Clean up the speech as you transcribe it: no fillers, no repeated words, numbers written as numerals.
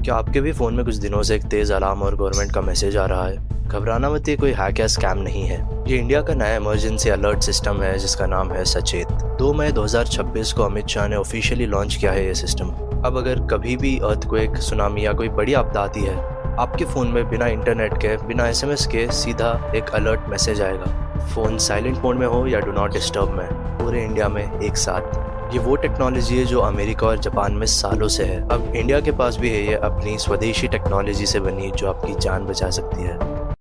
क्या आपके भी फ़ोन में कुछ दिनों से एक तेज़ अलार्म और गवर्नमेंट का मैसेज आ रहा है? घबराना मत, ये कोई हैक या स्कैम नहीं है। ये इंडिया का नया इमरजेंसी अलर्ट सिस्टम है जिसका नाम है सचेत। 2 मई 2026 को अमित शाह ने ऑफिशियली लॉन्च किया है ये सिस्टम। अब अगर कभी भी अर्थक्वेक, सुनामी या कोई बड़ी आपदा आती है, आपके फ़ोन में बिना इंटरनेट के, बिना एसएमएस के सीधा एक अलर्ट मैसेज आएगा। फ़ोन साइलेंट मोड में हो या डू नॉट डिस्टर्ब में, पूरे इंडिया में एक साथ। ये वो टेक्नोलॉजी है जो अमेरिका और जापान में सालों से है। अब इंडिया के पास भी है ये अपनी स्वदेशी टेक्नोलॉजी से बनी जो आपकी जान बचा सकती है।